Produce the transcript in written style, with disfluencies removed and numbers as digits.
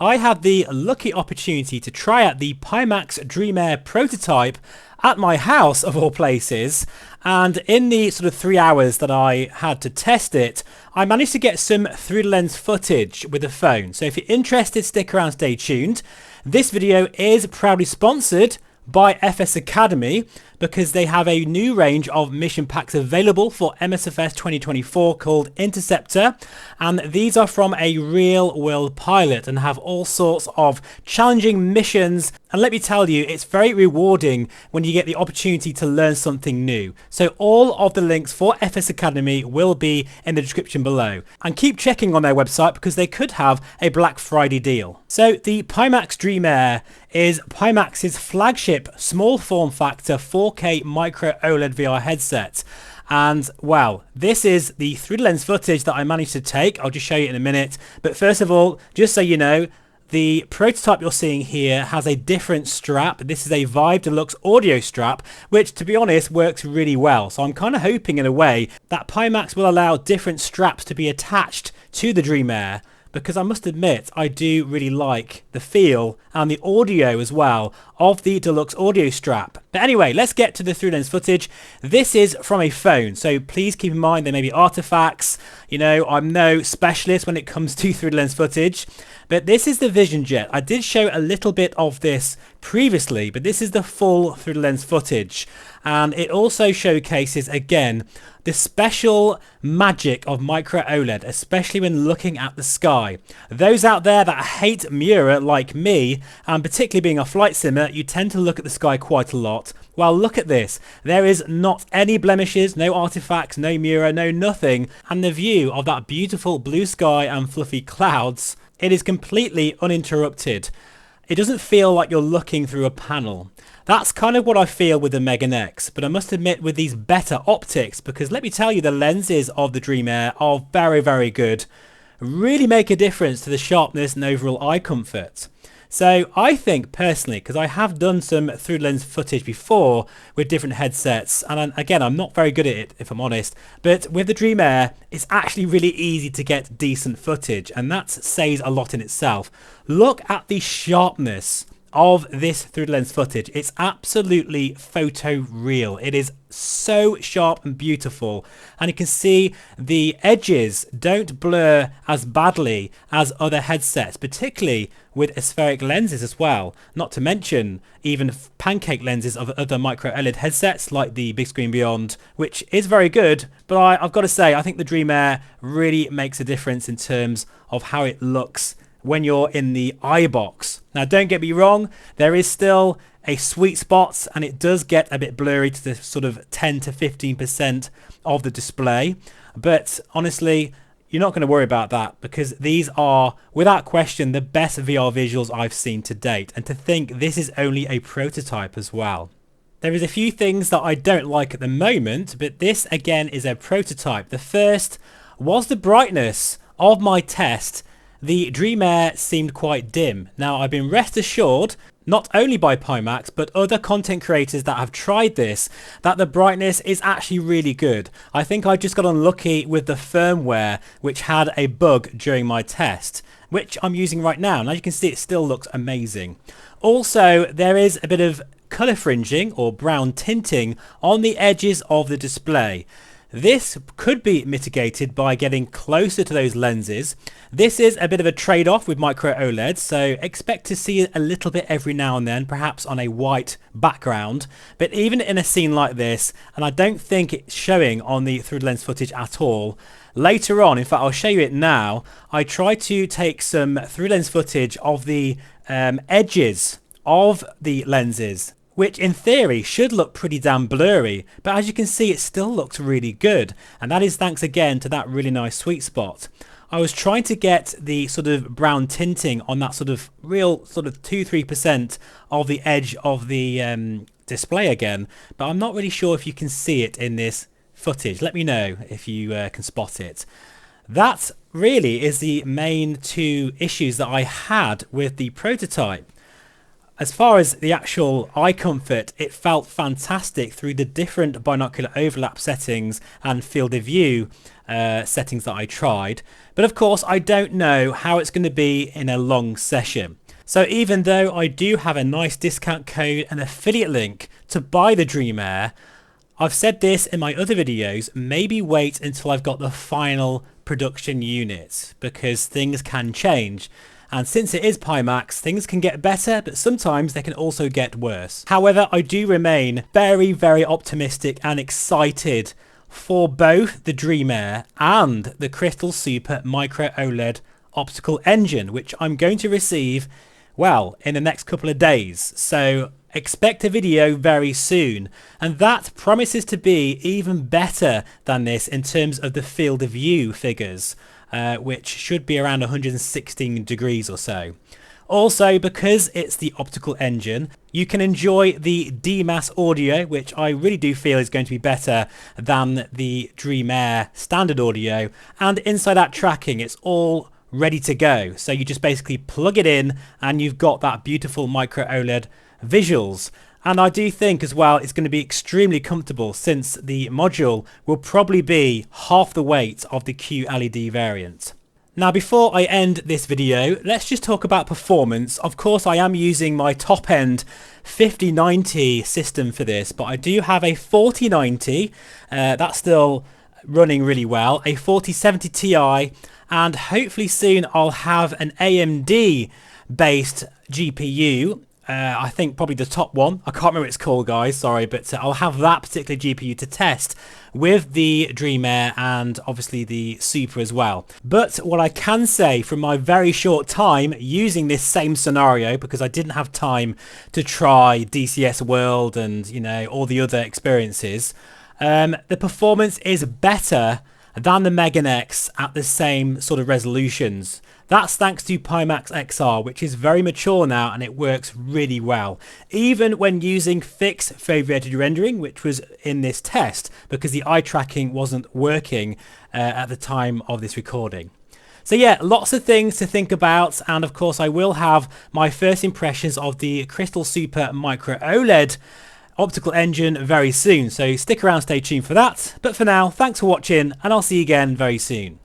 I had the lucky opportunity to try out the Pimax Dream Air prototype at my house of all places, and in the sort of 3 hours that I had to test it, I managed to get some through the lens footage with the phone. So if you're interested, stick around, stay tuned. This video is proudly sponsored by FS Academy because they have a new range of mission packs available for MSFS 2024 called Interceptor, and these are from a real world pilot and have all sorts of challenging missions. And let me tell you, it's very rewarding when you get the opportunity to learn something new. So all of the links for FS Academy will be in the description below, and keep checking on their website because they could have a Black Friday deal. So the Pimax Dream Air is Pimax's flagship small form factor 4K Micro OLED VR headset. And wow, this is the 3D lens footage that I managed to take. I'll just show you in a minute. But first of all, just so you know, the prototype you're seeing here has a different strap. This is a Vive Deluxe audio strap, which to be honest works really well. So I'm kind of hoping in a way that Pimax will allow different straps to be attached to the Dream Air, because I must admit I do really like the feel and the audio as well of the deluxe audio strap. But anyway, let's get to the through lens footage. This is from a phone, so please keep in mind there may be artifacts. You know, I'm no specialist when it comes to through lens footage, but this is the Vision Jet. I did show a little bit of this previously, but this is the full through lens footage, and it also showcases again the special magic of Micro OLED, especially when looking at the sky. Those out there that hate mirror like me, and particularly being a flight simmer, you tend to look at the sky quite a lot. Well, look at this. There is not any blemishes, no artifacts, no mirror, no nothing, and the view of that beautiful blue sky and fluffy clouds, it is completely uninterrupted. It doesn't feel like you're looking through a panel. That's kind of what I feel with the Megan X, but I must admit with these better optics, because let me tell you, the lenses of the Dream Air are very, very good. Really make a difference to the sharpness and overall eye comfort. So I think personally, because I have done some through lens footage before with different headsets, and again, I'm not very good at it if I'm honest, but with the Dream Air, it's actually really easy to get decent footage, and that says a lot in itself. Look at the sharpness of this through lens footage. It's absolutely photo real. It is so sharp and beautiful, and you can see the edges don't blur as badly as other headsets, particularly with aspheric lenses as well, not to mention even pancake lenses of other Micro OLED headsets like the Big Screen Beyond, which is very good, but I've got to say I think the Dream Air really makes a difference in terms of how it looks when you're in the eye box. Now don't get me wrong, there is still a sweet spot and it does get a bit blurry to the sort of 10 to 15% of the display, but honestly you're not going to worry about that because these are without question the best VR visuals I've seen to date, and to think this is only a prototype as well. There is a few things that I don't like at the moment, but this again is a prototype. The first was the brightness of my test. The Dream Air seemed quite dim. Now I've been rest assured, not only by Pimax but other content creators that have tried this, that the brightness is actually really good. I think I just got unlucky with the firmware, which had a bug during my test, which I'm using right now, and as you can see it still looks amazing. Also, there is a bit of colour fringing or brown tinting on the edges of the display. This could be mitigated by getting closer to those lenses. This is a bit of a trade-off with Micro OLED, so expect to see it a little bit every now and then, perhaps on a white background. But even in a scene like this, and I don't think it's showing on the through lens footage at all, later on, in fact I'll show you it now, I tried to take some through lens footage of the edges of the lenses, which in theory should look pretty damn blurry, but as you can see it still looks really good, and that is thanks again to that really nice sweet spot. I was trying to get the sort of brown tinting on that sort of real sort of 2-3% of the edge of the display again, but I'm not really sure if you can see it in this footage. Let me know if you can spot it. That really is the main two issues that I had with the prototype. As far as the actual eye comfort, it felt fantastic through the different binocular overlap settings and field of view settings that I tried. But of course, I don't know how it's going to be in a long session. So even though I do have a nice discount code and affiliate link to buy the Dream Air, I've said this in my other videos, maybe wait until I've got the final production unit, because things can change. And since it is Pimax, things can get better, but sometimes they can also get worse. However, I do remain very, very optimistic and excited for both the Dream Air and the Crystal Super Micro OLED optical engine, which I'm going to receive, well, in the next couple of days. So expect a video very soon, and that promises to be even better than this in terms of the field of view figures, which should be around 116 degrees or so. Also, because it's the optical engine, you can enjoy the DMAS audio, which I really do feel is going to be better than the Dream Air standard audio, and inside that tracking, it's all ready to go. So you just basically plug it in and you've got that beautiful Micro OLED visuals. And I do think as well it's going to be extremely comfortable, since the module will probably be half the weight of the QLED variant. Now, before I end this video, let's just talk about performance. Of course, I am using my top-end 5090 system for this, but I do have a 4090 that's still running really well, a 4070 Ti, and hopefully soon I'll have an AMD based GPU. I think probably the top one. I can't remember what it's called, guys, sorry, but I'll have that particular GPU to test with the Dream Air and obviously the Super as well. But what I can say from my very short time using this same scenario, because I didn't have time to try DCS World and, you know, all the other experiences, the performance is better than the Megan X at the same sort of resolutions. That's thanks to Pimax XR, which is very mature now and it works really well, even when using fixed foveated rendering, which was in this test because the eye tracking wasn't working at the time of this recording. So yeah, lots of things to think about, and of course I will have my first impressions of the Crystal Super Micro OLED optical engine very soon, so stick around, stay tuned for that. But for now, thanks for watching, and I'll see you again very soon.